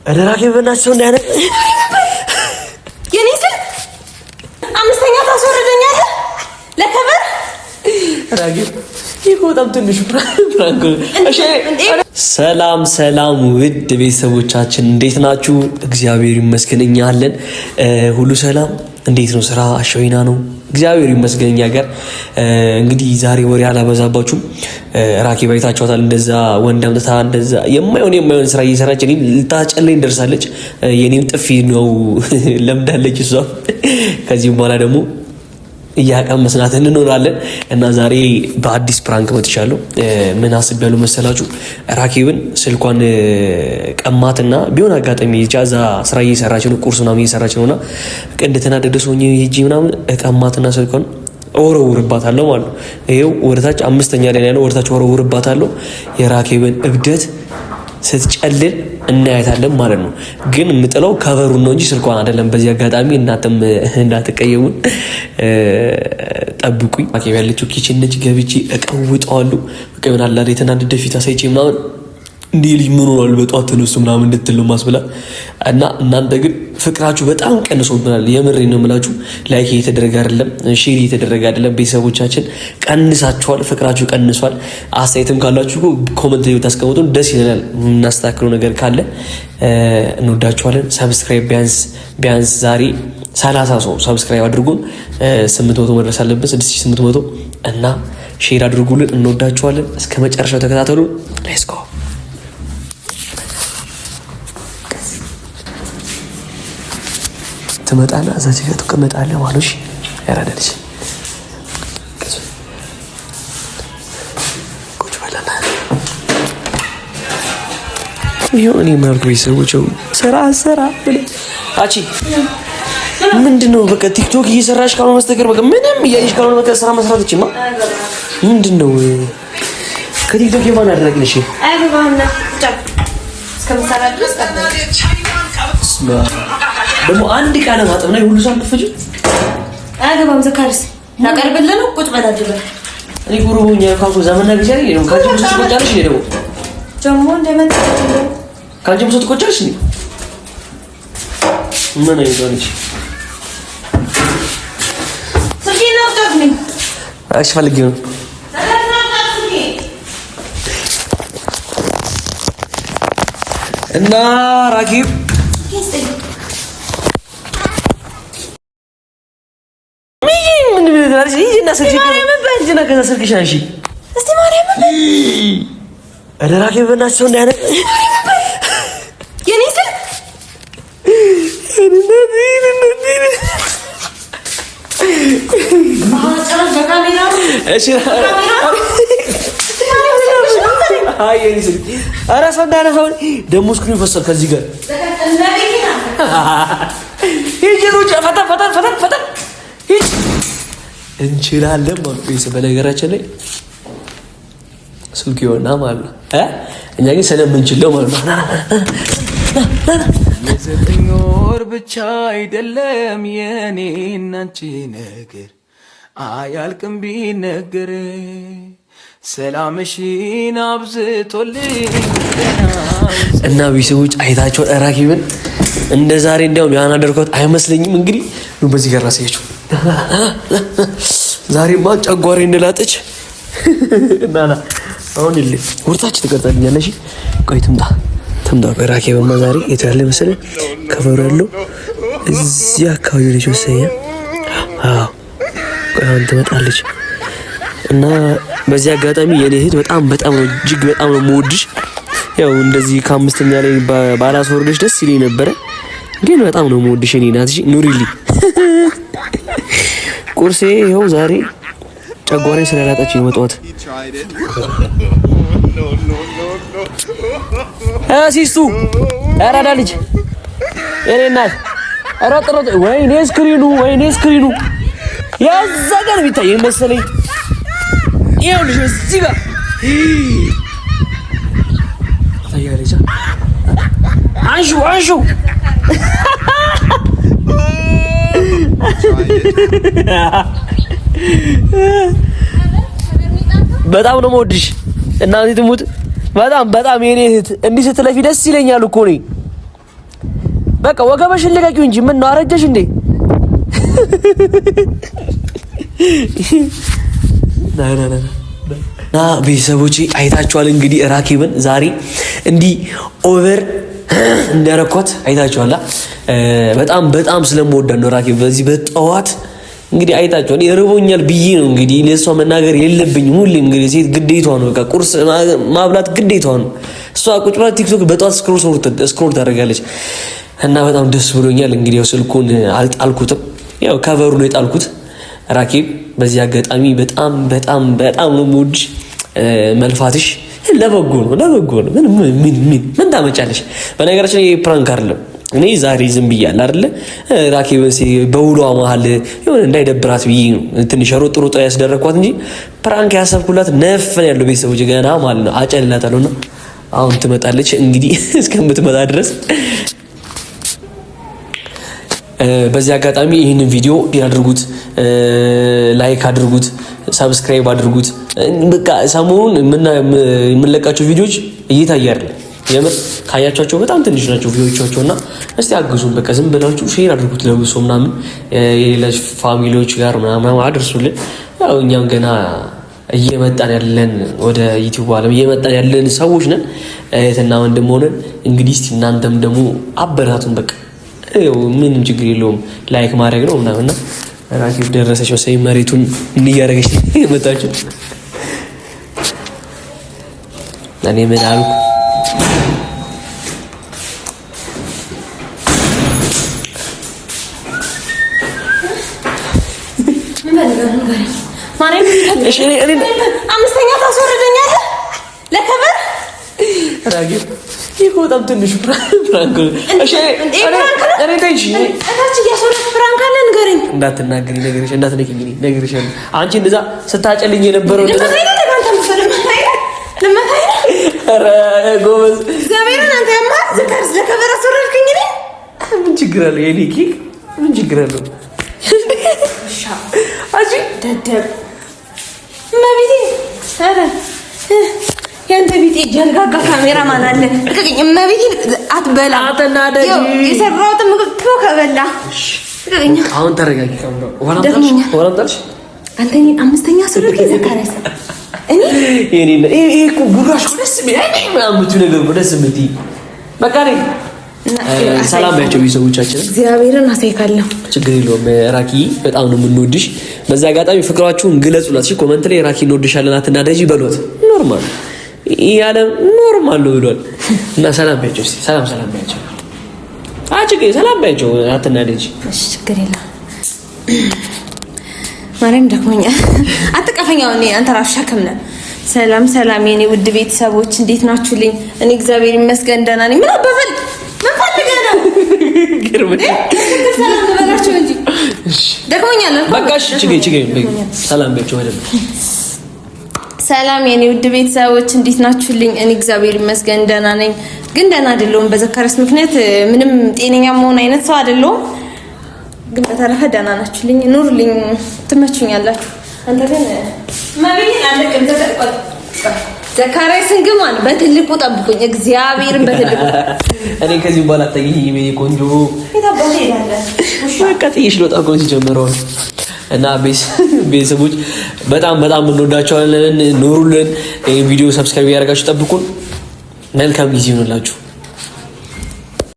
አደራኬ በእናትህ ሰው እንዳያነቅ የኔ ስል አምስተኛ ታስወርደኛለህ ለከበር ራጌ ይቆጣም ትንሽ ፍራንክ። እሺ ሰላም ሰላም ውድ ቤተሰቦቻችን እንዴት ናችሁ? እግዚአብሔር ይመስገን እኛ አለን። ሁሉ ሰላም። እንዴት ነው ስራ? አሸዊና ነው። እግዚአብሔር ይመስገን እኛ ጋር። እንግዲህ ዛሬ ወሬ አላበዛባችሁም። ራኬ ባይታችኋታል። እንደዛ ወንድ አምጥታ እንደዛ የማይሆን ስራ እየሰራች እኔን ልታጨለኝ ደርሳለች። የኔም ጥፊ ነው ለምዳለች እሷ። ከዚህም በኋላ ደግሞ እያቀመስናት እንኖራለን እና ዛሬ በአዲስ ፕራንክ መጥቻለሁ። ምን አስቤያለሁ መሰላችሁ? ራኬብን ስልኳን ቀማትና ቢሆን አጋጣሚ እዛ ስራ እየሰራች ነው፣ ቁርስ ምናምን እየሰራች ነውና እንደተናደደ ሰው ሄጄ ምናምን ቀማትና ስልኳን ወረውርባታለሁ ማለት ነው። ይሄው ወደታች አምስተኛ ላይ ያለው ወደታች ወረውርባታለሁ። የራኬብን እብደት ስትጨልል እናያታለን ማለት ነው። ግን የምጥለው ከቨሩን ነው እንጂ ስልኳን አይደለም። በዚህ አጋጣሚ እናንተም እንዳትቀየሙን ጠብቁኝ። ራኬብ ያለችው ኪችን ነች። ገብቼ እቀውጠዋለሁ። በቃ ይሆናል አይደል? የተናደደ ፊት አሳይቼ ምናምን እንዴ ልጅ ምን ሆኗል በጧት ተነሱ ምናምን እንድትል ነው ማስብላት። እና እናንተ ግን ፍቅራችሁ በጣም ቀንሶብናል። የምሬን ነው የምላችሁ። ላይክ እየተደረገ አይደለም፣ ሼር እየተደረገ አይደለም። ቤተሰቦቻችን ቀንሳችኋል፣ ፍቅራችሁ ቀንሷል። አስተያየትም ካላችሁ ኮመንት ላይ ብታስቀምጡን ደስ ይለናል። የምናስተካክለው ነገር ካለ እንወዳችኋለን። ሰብስክራይብ ቢያንስ ዛሬ 30 ሰው ሰብስክራይብ አድርጉን። 800 መድረስ አለብን፣ 6800 እና ሼር አድርጉልን። እንወዳችኋለን። እስከ መጨረሻው ተከታተሉ። ሌትስ ጎ። ትመጣና እዛች ጋር ትቀመጣለህ ማለት ነው። ያራዳልሽ ቁጭ በለና ይሄው እኔ ማልኩ ቤተሰቦች ስራ ብለህ አቺ ምንድነው? በቃ ቲክቶክ እየሰራሽ ካልሆነ መስተቀር በቃ ምንም እያየሽ ካልሆነ በቃ ስራ መስራት እቺማ ምንድነው? ከቲክቶክ የማን አደረግልሽ? አይባባና ጫፍ እስከምሰራ ድረስ ደግሞ አንድ ቃል ማጠብ ነው ሁሉ ሰው ተፈጁ። አገባም ዘካርስ ታቀርብልህ ነው። ቁጭ በል አድርገህ እኔ ጉሩኛ ካንኩ ዘመና ቢቻል ነው ካንቺ ብዙ ትቆጫለሽ ነው ጀሞ እንደመጣ ካንቺ ብዙ ትቆጫለሽ ነው ምን አይዶንሽ ስልኪና ወጣኝ አሽ ፈልጊው እና ራኬብ ራኬብ በእናትህ ሰው እንዳያነቅ የኔ ስል ኧረ ሰው እንዳያነቅ ደግሞ ስክሪን ፈሰል ከዚህ ጋር ፈጠን እንችላለን ማለት ነው። በነገራችን ላይ ስልክ ይሆና ማለት ነው። እኛ ግን ስለምንችለው ማለት ነው። የዘጠኝ ወር ብቻ አይደለም የኔ እናንቺ ነገር አያልቅም ቢነገር ሰላምሽን አብዝቶልኝ እና ቤተሰቦች አይታቸው ራኬብን እንደ ዛሬ እንዲያውም ያናደርኳት አይመስለኝም። እንግዲህ ነው በዚህ ጋር ራሳችሁ ዛሬማ ጨጓሬ እንደላጠች እናና አሁን ይል ወርታች ትቀርጣልኛለሽ። ቆይ ትምጣ በራኬብማ ዛሬ የት ያለ መሰለኝ ከበሩ ያለው እዚህ አካባቢ ልጅ ወሰኛ። አዎ ቆይ አሁን ትመጣለች እና በዚህ አጋጣሚ የኔ እህት በጣም ነው እጅግ በጣም ነው የምወድሽ። ያው እንደዚህ ከአምስተኛ ላይ ባላስወርደሽ ደስ ይለኝ ነበረ፣ ግን በጣም ነው የምወድሽ። እኔ ናትሽ ኑሪልኝ። ቁርሴ ይኸው ዛሬ ጨጓሬ ስለላጠች ነው መጣሁት። ሲስቱ አራዳ ልጅ እኔ እናት አራጥራት ወይኔ ስክሪኑ ያዛ ጋር ቢታይ መሰለኝ። ይኸው ልጅ እዚህ ጋር ታያለች። አንሹ በጣም ነው የምወድሽ እናቴ ትሙት። በጣም የኔ እህት እንዲህ ስትለፊ ደስ ይለኛል እኮ እኔ በቃ ወገበሽን ልቀቂው እንጂ ምን ነው አረጀሽ እንዴ? ቤተሰቦቼ አይታችኋል እንግዲህ ራኬብን ዛሬ እንዲህ ኦቨር እንዳረኳት አይታችኋላ። በጣም በጣም ስለምወዳት ነው ራኬብ በዚህ በጠዋት እንግዲህ አይታችኋል። ይርቦኛል ብዬ ነው እንግዲህ ለሷ መናገር የለብኝም። ሁሌም እንግዲህ ሴት ግዴታዋ ነው፣ በቃ ቁርስ ማብላት ግዴታዋ ነው። እሷ ቁጭ ብላ ቲክቶክ በጠዋት ስክሮል ታደርጋለች እና በጣም ደስ ብሎኛል። እንግዲህ ያው ስልኩን አልጣልኩትም፣ ያው ከቨሩ ነው የጣልኩት። ራኬብ በዚህ አጋጣሚ በጣም በጣም በጣም ነው የምወድሽ። መልፋትሽ ለበጎ ነው፣ ለበጎ ነው። ምን ታመጫለሽ? በነገራችን ይሄ ፕራንክ አይደለም። እኔ ዛሬ ዝም ብያለሁ አይደለ? ራኬብ በውሏ መሀል የሆነ እንዳይደብራት ብዬ ነው ትንሽ ሮጥ ያስደረኳት እንጂ ፕራንክ ያሰብኩላት ነፍን ያለው ቤተሰቦች ገና ማለት ነው አጨልላታለሁና አሁን ትመጣለች። እንግዲህ እስከምትመጣ ድረስ በዚህ አጋጣሚ ይህንን ቪዲዮ ያድርጉት፣ ላይክ አድርጉት፣ ሰብስክራይብ አድርጉት። በቃ ሰሞኑን የምንለቃቸው ቪዲዮዎች እየታየ አይደለም። የምር ካያቻቸው በጣም ትንሽ ናቸው ቪዲዮዎቻቸውና እስቲ አግዙን። በቃ ዝም ብላችሁ ሼር አድርጉት ለብሶ ምናምን የሌሎች ፋሚሊዎች ጋር ምናምን አድርሱልን። ያው እኛም ገና እየመጣን ያለን ወደ ዩቲዩብ ዓለም እየመጣን ያለን ሰዎች ነን፣ እህትና ወንድም ሆነን እንግዲህ እስቲ እናንተም ደግሞ አበረታቱን። በቃ ምንም ችግር የለውም ላይክ ማድረግ ነው ምናምንና ራኬብ ደረሰች መሰለኝ መሬቱን እንያረገች የመጣችው። እኔ ምን አልኩ? አምስተኛ ታስወርደኛለህ ለከበር ራኬብ ይሄ በጣም ትንሽ ፕራንክ ነው። እሺ እኔ ተንሽ እታች እያስወረድክ ፕራንክ አለ ንገረኝ። እንዳትናገሪ ነገርሽ እንዳትነኪኝ ነገርሽ አለ። አንቺ እንደዛ ስታጨልኝ የነበረው ኧረ ጎበዝ እግዚአብሔርን አንተ ያማ ዝካር ለከበር አስወረድክኝ። ምን ችግር አለ? የኔ ኬክ ምን ችግር አለ? አንቺ ደደብ መቤቴ ኧረ ያንተ ቤት ጀርጋጋ ካሜራማን አለ። ልቀቅኝ እመቤቴ አትበላ አተናደጂ የሰራሁት ምግብ ከበላ ልቀቅኝ። አሁን ተረጋጊ። ወራምጣልሽ አንተ እኔን አምስተኛ ስልክ ዘካሪያስ እኔ ይሄ እኮ ጉራሽ ደስ ምናምን ነገር ደስ የምትይ በቃ ነኝ። ሰላም ያቸው ቤተሰቦቻችን እግዚአብሔርን አሳይካለሁ። ችግር የለውም ራኪ በጣም ነው የምንወድሽ። በዛ አጋጣሚ ፍቅራችሁን ግለጹላት። እሺ ኮሜንት ላይ ራኪ እንወድሻለን አትናደጂ በሏት። ኖርማል ያለ ኖርማል ነው ብሏል እና ሰላም ባያቸው እስቲ ሰላም ባያቸው። ችግር ሰላም ባያቸው አትናደጂ። እሺ ችግር የለም ማርያም ደክሞኛል። አትቀፈኛው እኔ አንተ ራስህ ሸክም ነህ። ሰላም የኔ ውድ ቤተሰቦች እንዴት ናችሁልኝ? እኔ እግዚአብሔር ይመስገን ደህና ነኝ። ምን አበበል ምን ፈልገህ ነው? ሰላም በላቸው እንጂ ደክሞኛል። በቃ እሺ ችግር ሰላም ባያቸው ማለት ሰላም የኔ ውድ ቤተሰቦች እንዴት ናችሁልኝ? እኔ እግዚአብሔር ይመስገን ደህና ነኝ። ግን ደህና አይደለሁም። በዘካሪያስ ምክንያት ምንም ጤነኛ መሆን አይነት ሰው አይደለሁም። ግን በተረፈ ደህና ናችሁልኝ? ኑሩልኝ፣ ትመቹኛላችሁ። አንተ ግን ማብዬ አለቀም ተጠቅቋል። ዘካሪያስን ግን ማለት በትልቁ ጠብቁኝ፣ እግዚአብሔርን በትልቁ። እኔ ከዚህ በኋላ ታገኝ ቆንጆ የታባለ ይላል በቃ ጥይሽ ልወጣ እኮ ሲጀምረው እና ቤተሰቦች በጣም እንወዳቸዋለን። ኑሩልን። ይሄን ቪዲዮ ሰብስክራይብ ያደርጋችሁ ጠብቁን። መልካም ጊዜ ይሁንላችሁ።